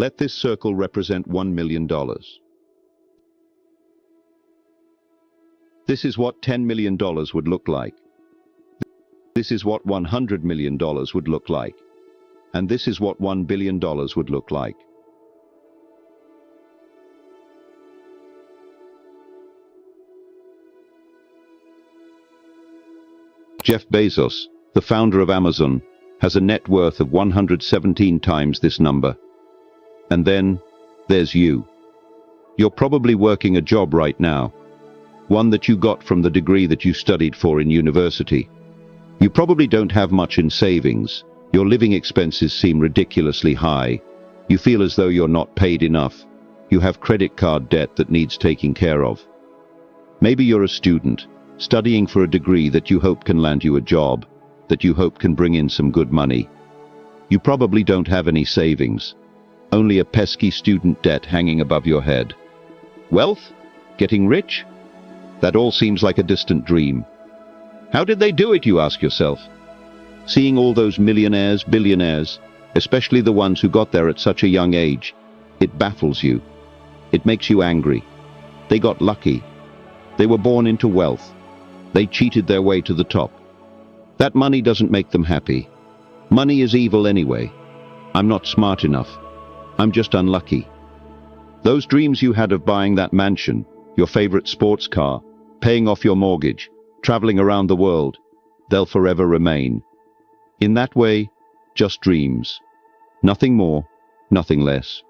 Let this circle represent $1 million. This is what $10 million would look like. This is what $100 million would look like. And this is what $1 billion would look like. Jeff Bezos, the founder of Amazon, has a net worth of 117 times this number. And then, there's you. You're probably working a job right now, one that you got from the degree that you studied for in university. You probably don't have much in savings. Your living expenses seem ridiculously high. You feel as though you're not paid enough. You have credit card debt that needs taking care of. Maybe you're a student, studying for a degree that you hope can land you a job, that you hope can bring in some good money. You probably don't have any savings, only a pesky student debt hanging above your head. Wealth? Getting rich? That all seems like a distant dream. How did they do it, you ask yourself? Seeing all those millionaires, billionaires, especially the ones who got there at such a young age, it baffles you. It makes you angry. They got lucky. They were born into wealth. They cheated their way to the top. That money doesn't make them happy. Money is evil anyway. I'm not smart enough. I'm just unlucky. Those dreams you had of buying that mansion, your favorite sports car, paying off your mortgage, traveling around the world, they'll forever remain. In that way, just dreams. Nothing more, nothing less.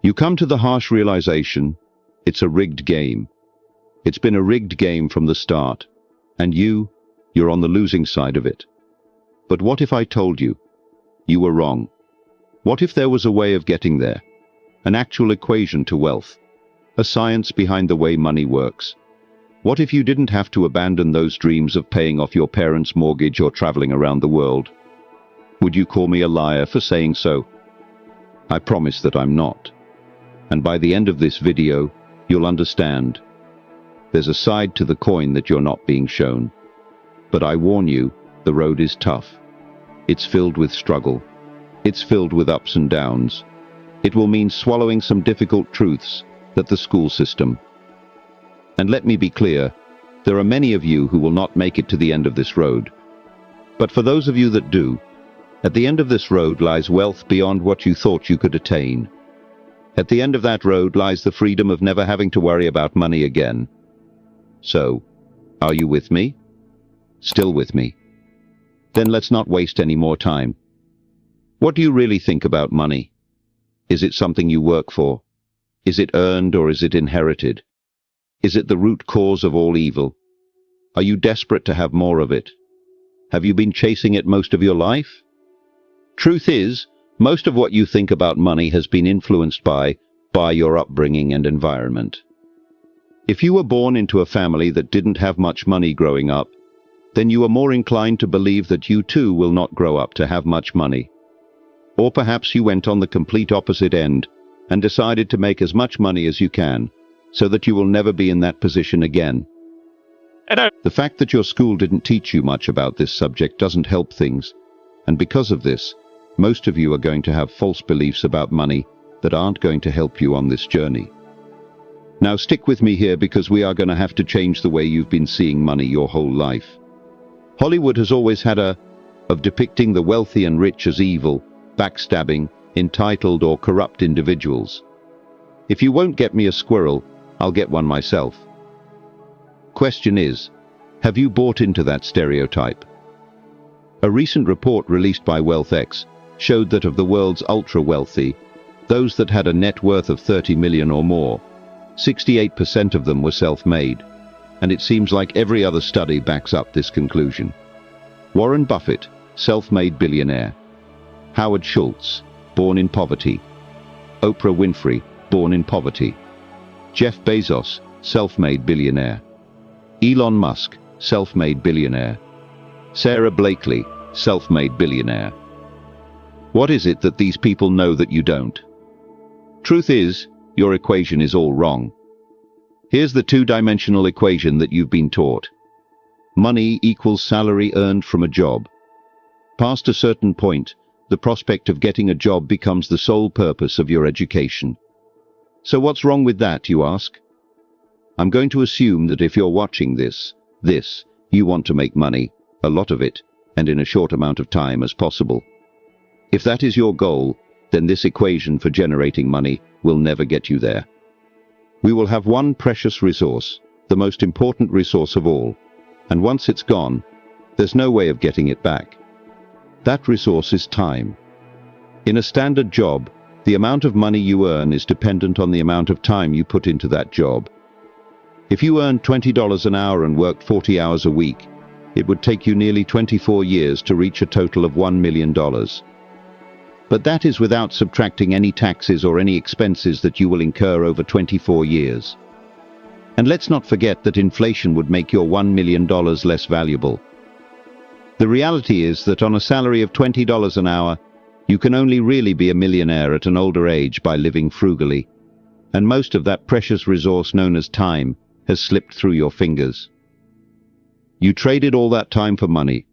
You come to the harsh realization, it's a rigged game. It's been a rigged game from the start, and you're on the losing side of it. But what if I told you were wrong? What if there was a way of getting there? An actual equation to wealth? A science behind the way money works? What if you didn't have to abandon those dreams of paying off your parents' mortgage or traveling around the world? Would you call me a liar for saying so? I promise that I'm not. And by the end of this video, you'll understand. There's a side to the coin that you're not being shown. But I warn you, the road is tough. It's filled with struggle. It's filled with ups and downs. It will mean swallowing some difficult truths that the school system. And let me be clear, there are many of you who will not make it to the end of this road. But for those of you that do, at the end of this road lies wealth beyond what you thought you could attain. At the end of that road lies the freedom of never having to worry about money again. So, are you with me? Still with me? Then let's not waste any more time. What do you really think about money? Is it something you work for? Is it earned or is it inherited? Is it the root cause of all evil? Are you desperate to have more of it? Have you been chasing it most of your life? Truth is, most of what you think about money has been influenced by your upbringing and environment. If you were born into a family that didn't have much money growing up, then you are more inclined to believe that you too will not grow up to have much money. Or perhaps you went on the complete opposite end and decided to make as much money as you can, so that you will never be in that position again. The fact that your school didn't teach you much about this subject doesn't help things, and because of this, most of you are going to have false beliefs about money that aren't going to help you on this journey. Now stick with me here because we are going to have to change the way you've been seeing money your whole life. Hollywood has always had of depicting the wealthy and rich as evil, backstabbing, entitled or corrupt individuals. If you won't get me a squirrel, I'll get one myself. Question is, have you bought into that stereotype? A recent report released by WealthX showed that of the world's ultra-wealthy, those that had a net worth of 30 million or more, 68% of them were self-made, and it seems like every other study backs up this conclusion. Warren Buffett, self-made billionaire. Howard Schultz, born in poverty. Oprah Winfrey, born in poverty. Jeff Bezos, self-made billionaire. Elon Musk, self-made billionaire. Sarah Blakely, self-made billionaire. What is it that these people know that you don't? Truth is, your equation is all wrong. Here's the two-dimensional equation that you've been taught. Money equals salary earned from a job. Past a certain point, the prospect of getting a job becomes the sole purpose of your education. So what's wrong with that, you ask? I'm going to assume that if you're watching this, you want to make money, a lot of it, and in a short amount of time as possible. If that is your goal, then this equation for generating money will never get you there. We will have one precious resource, the most important resource of all, and once it's gone, there's no way of getting it back. That resource is time. In a standard job, the amount of money you earn is dependent on the amount of time you put into that job. If you earned $20 an hour and worked 40 hours a week, it would take you nearly 24 years to reach a total of $1 million. But that is without subtracting any taxes or any expenses that you will incur over 24 years. And let's not forget that inflation would make your $1 million less valuable. The reality is that on a salary of $20 an hour, you can only really be a millionaire at an older age by living frugally, and most of that precious resource known as time has slipped through your fingers. You traded all that time for money,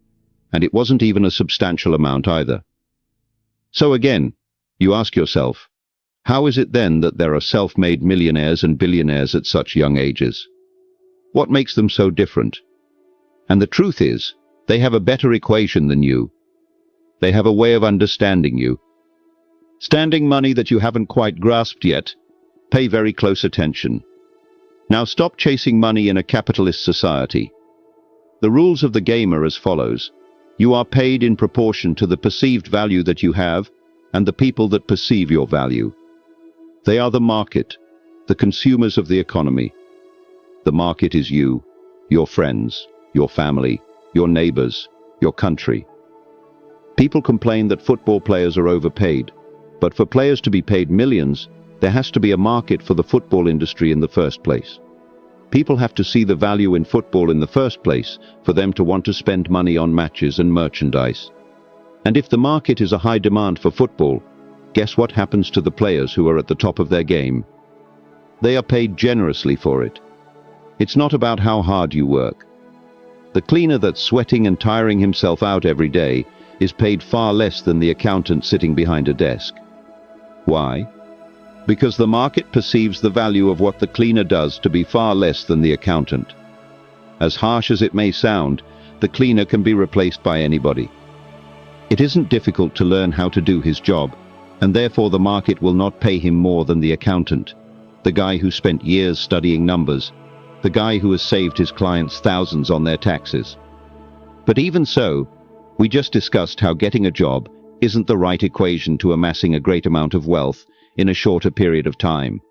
and it wasn't even a substantial amount either. So again, you ask yourself, how is it then that there are self-made millionaires and billionaires at such young ages? What makes them so different? And the truth is, they have a better equation than you. They have a way of understanding you. Standing money that you haven't quite grasped yet, pay very close attention. Now stop chasing money in a capitalist society. The rules of the game are as follows. You are paid in proportion to the perceived value that you have and the people that perceive your value. They are the market, the consumers of the economy. The market is you, your friends, your family, your neighbors, your country. People complain that football players are overpaid, but for players to be paid millions, there has to be a market for the football industry in the first place. People have to see the value in football in the first place for them to want to spend money on matches and merchandise. And if the market is a high demand for football, guess what happens to the players who are at the top of their game? They are paid generously for it. It's not about how hard you work. The cleaner that's sweating and tiring himself out every day is paid far less than the accountant sitting behind a desk. Why? Because the market perceives the value of what the cleaner does to be far less than the accountant. As harsh as it may sound, the cleaner can be replaced by anybody. It isn't difficult to learn how to do his job, and therefore the market will not pay him more than the accountant, the guy who spent years studying numbers, the guy who has saved his clients thousands on their taxes. But even so, we just discussed how getting a job isn't the right equation to amassing a great amount of wealth in a shorter period of time.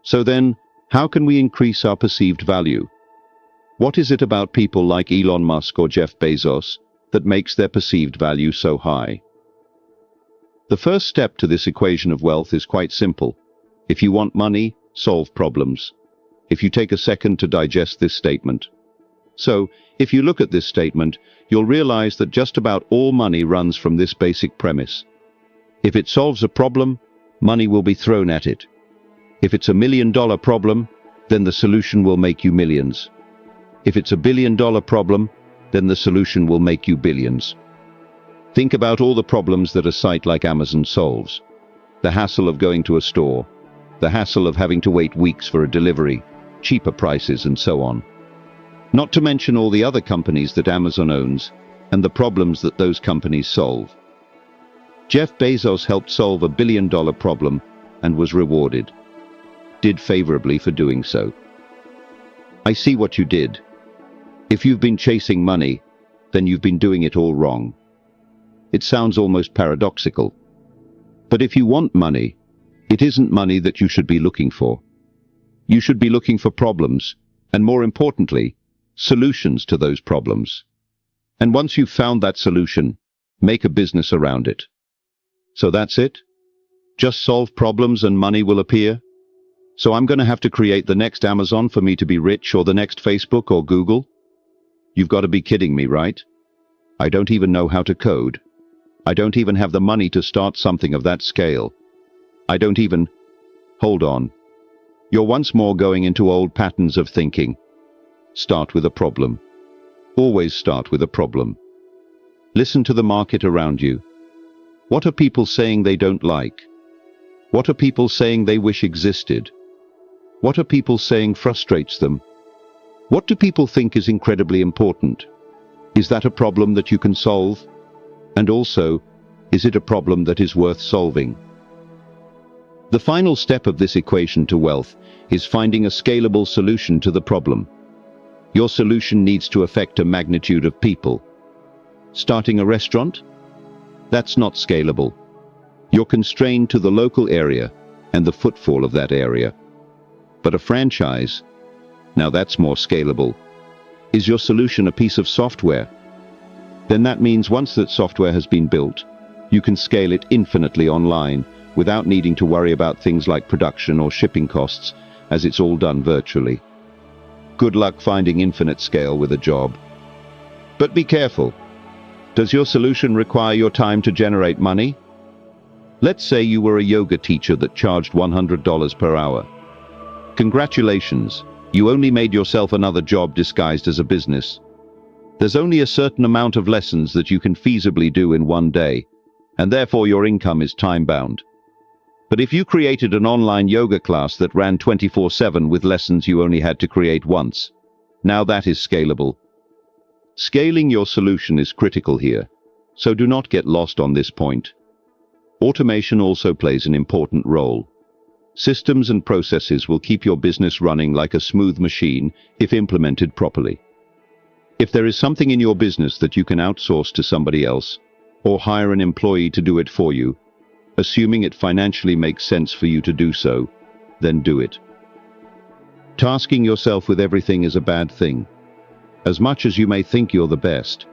So then, how can we increase our perceived value? What is it about people like Elon Musk or Jeff Bezos that makes their perceived value so high? The first step to this equation of wealth is quite simple. If you want money, solve problems. If you take a second to digest this statement. So, if you look at this statement, you'll realize that just about all money runs from this basic premise. If it solves a problem, money will be thrown at it. If it's $1 million problem, then the solution will make you millions. If it's $1 billion problem, then the solution will make you billions. Think about all the problems that a site like Amazon solves. The hassle of going to a store, the hassle of having to wait weeks for a delivery, cheaper prices, and so on. Not to mention all the other companies that Amazon owns and the problems that those companies solve. Jeff Bezos helped solve a $1 billion problem and was rewarded. Did favorably for doing so. I see what you did. If you've been chasing money, then you've been doing it all wrong. It sounds almost paradoxical. But if you want money, it isn't money that you should be looking for. You should be looking for problems, and more importantly, solutions to those problems. And once you've found that solution, make a business around it. So that's it? Just solve problems and money will appear? So I'm going to have to create the next Amazon for me to be rich, or the next Facebook or Google? You've got to be kidding me, right? I don't even know how to code. I don't even have the money to start something of that scale. I don't even... Hold on. You're once more going into old patterns of thinking. Start with a problem. Always start with a problem. Listen to the market around you. What are people saying they don't like? What are people saying they wish existed? What are people saying frustrates them? What do people think is incredibly important? Is that a problem that you can solve? And also, is it a problem that is worth solving? The final step of this equation to wealth is finding a scalable solution to the problem. Your solution needs to affect a magnitude of people. Starting a restaurant? That's not scalable. You're constrained to the local area and the footfall of that area. But a franchise? Now that's more scalable. Is your solution a piece of software? Then that means once that software has been built, you can scale it infinitely online without needing to worry about things like production or shipping costs, as it's all done virtually. Good luck finding infinite scale with a job. But be careful. Does your solution require your time to generate money? Let's say you were a yoga teacher that charged $100 per hour. Congratulations, you only made yourself another job disguised as a business. There's only a certain amount of lessons that you can feasibly do in one day, and therefore your income is time-bound. But if you created an online yoga class that ran 24/7 with lessons you only had to create once, now that is scalable. Scaling your solution is critical here, so do not get lost on this point. Automation also plays an important role. Systems and processes will keep your business running like a smooth machine if implemented properly. If there is something in your business that you can outsource to somebody else, or hire an employee to do it for you, assuming it financially makes sense for you to do so, then do it. Tasking yourself with everything is a bad thing. As much as you may think you're the best,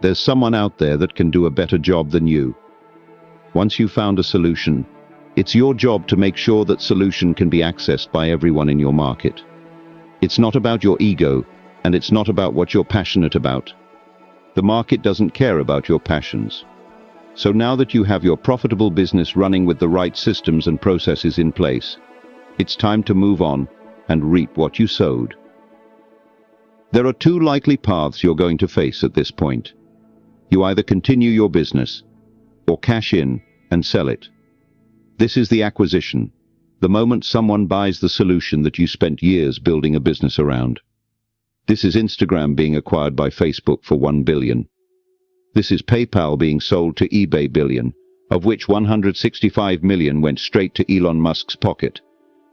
there's someone out there that can do a better job than you. Once you've found a solution, it's your job to make sure that solution can be accessed by everyone in your market. It's not about your ego, and it's not about what you're passionate about. The market doesn't care about your passions. So now that you have your profitable business running with the right systems and processes in place, it's time to move on and reap what you sowed. There are two likely paths you're going to face at this point. You either continue your business or cash in and sell it. This is the acquisition, the moment someone buys the solution that you spent years building a business around. This is Instagram being acquired by Facebook for $1 billion. This is PayPal being sold to eBay billion, of which 165 million went straight to Elon Musk's pocket,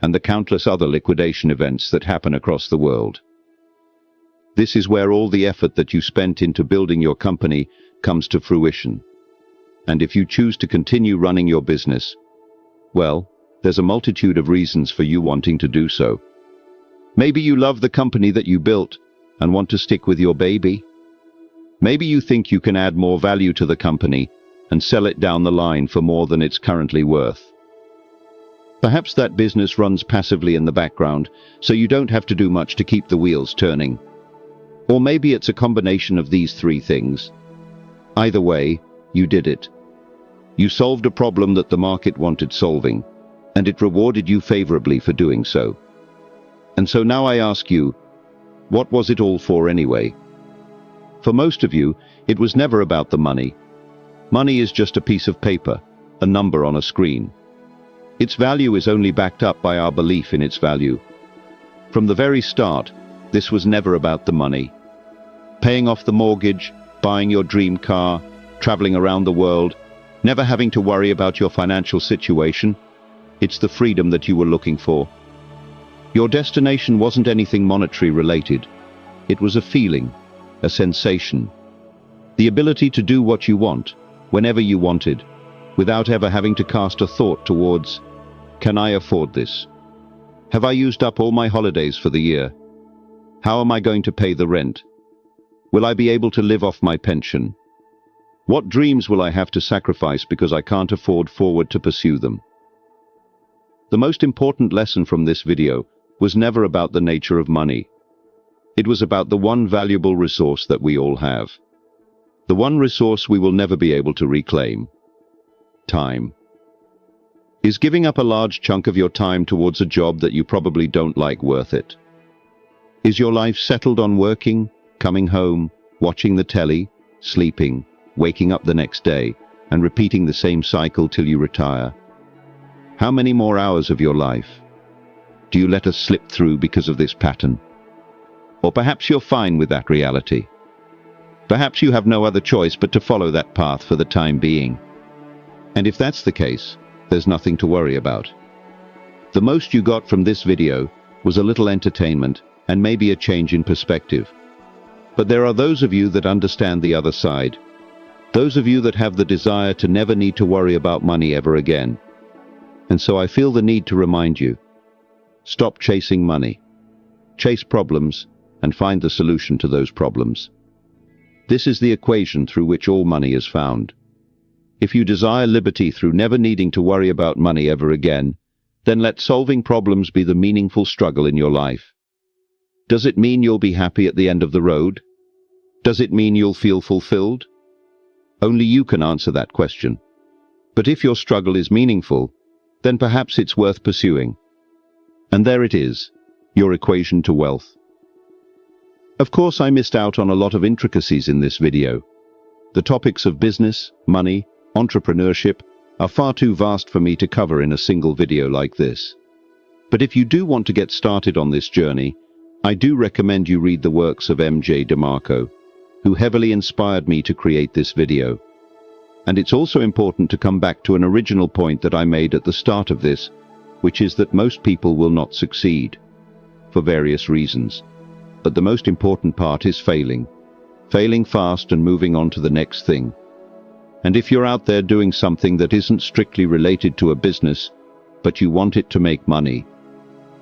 and the countless other liquidation events that happen across the world. This is where all the effort that you spent into building your company comes to fruition. And if you choose to continue running your business, well, there's a multitude of reasons for you wanting to do so. Maybe you love the company that you built and want to stick with your baby. Maybe you think you can add more value to the company and sell it down the line for more than it's currently worth. Perhaps that business runs passively in the background, so you don't have to do much to keep the wheels turning. Or maybe it's a combination of these three things. Either way, you did it. You solved a problem that the market wanted solving, and it rewarded you favorably for doing so. And so now I ask you, what was it all for anyway? For most of you, it was never about the money. Money is just a piece of paper, a number on a screen. Its value is only backed up by our belief in its value. From the very start, this was never about the money. Paying off the mortgage, buying your dream car, traveling around the world, never having to worry about your financial situation, it's the freedom that you were looking for. Your destination wasn't anything monetary related. It was a feeling, a sensation. The ability to do what you want, whenever you wanted, without ever having to cast a thought towards, can I afford this? Have I used up all my holidays for the year? How am I going to pay the rent? Will I be able to live off my pension? What dreams will I have to sacrifice because I can't afford forward to pursue them? The most important lesson from this video was never about the nature of money. It was about the one valuable resource that we all have. The one resource we will never be able to reclaim. Time. Is giving up a large chunk of your time towards a job that you probably don't like worth it? Is your life settled on working, coming home, watching the telly, sleeping, waking up the next day, and repeating the same cycle till you retire? How many more hours of your life do you let us slip through because of this pattern? Or perhaps you're fine with that reality. Perhaps you have no other choice but to follow that path for the time being. And if that's the case, there's nothing to worry about. The most you got from this video was a little entertainment and maybe a change in perspective. But there are those of you that understand the other side. Those of you that have the desire to never need to worry about money ever again. And so I feel the need to remind you, stop chasing money. Chase problems and find the solution to those problems. This is the equation through which all money is found. If you desire liberty through never needing to worry about money ever again, then let solving problems be the meaningful struggle in your life. Does it mean you'll be happy at the end of the road? Does it mean you'll feel fulfilled? Only you can answer that question. But if your struggle is meaningful, then perhaps it's worth pursuing. And there it is, your equation to wealth. Of course, I missed out on a lot of intricacies in this video. The topics of business, money, entrepreneurship are far too vast for me to cover in a single video like this. But if you do want to get started on this journey, I do recommend you read the works of M.J. DeMarco, who heavily inspired me to create this video. And it's also important to come back to an original point that I made at the start of this, which is that most people will not succeed, for various reasons. But the most important part is failing fast and moving on to the next thing. And if you're out there doing something that isn't strictly related to a business, but you want it to make money,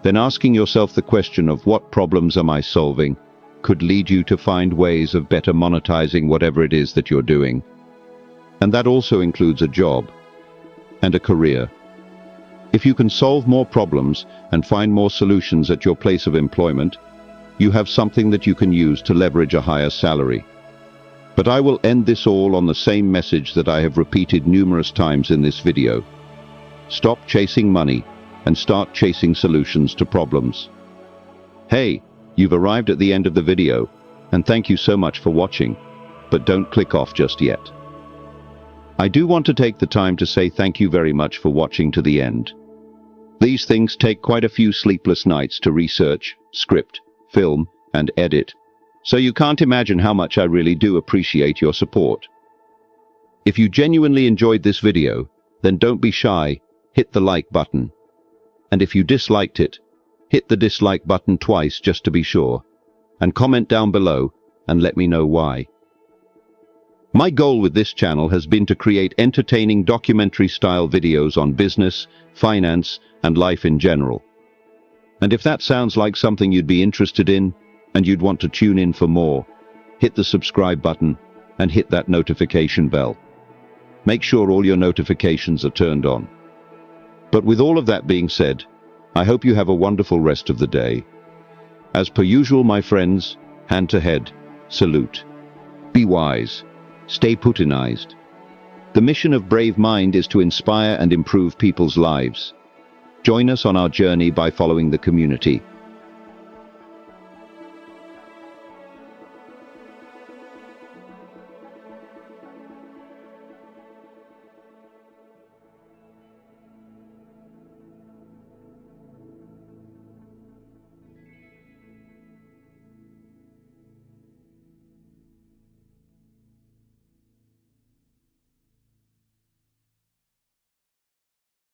then asking yourself the question of what problems am I solving could lead you to find ways of better monetizing whatever it is that you're doing. And that also includes a job and a career. If you can solve more problems and find more solutions at your place of employment, you have something that you can use to leverage a higher salary. But I will end this all on the same message that I have repeated numerous times in this video. Stop chasing money and start chasing solutions to problems. Hey, you've arrived at the end of the video, and thank you so much for watching, but don't click off just yet. I do want to take the time to say thank you very much for watching to the end. These things take quite a few sleepless nights to research, script, film, and edit, so you can't imagine how much I really do appreciate your support. If you genuinely enjoyed this video, then don't be shy, hit the like button. And if you disliked it, hit the dislike button twice just to be sure, and comment down below and let me know why. My goal with this channel has been to create entertaining documentary-style videos on business, finance, and life in general. And if that sounds like something you'd be interested in, and you'd want to tune in for more, hit the subscribe button and hit that notification bell. Make sure all your notifications are turned on. But with all of that being said, I hope you have a wonderful rest of the day. As per usual, my friends, hand to head, salute. Be wise. Stay Putinized. The mission of Brave Mind is to inspire and improve people's lives. Join us on our journey by following the community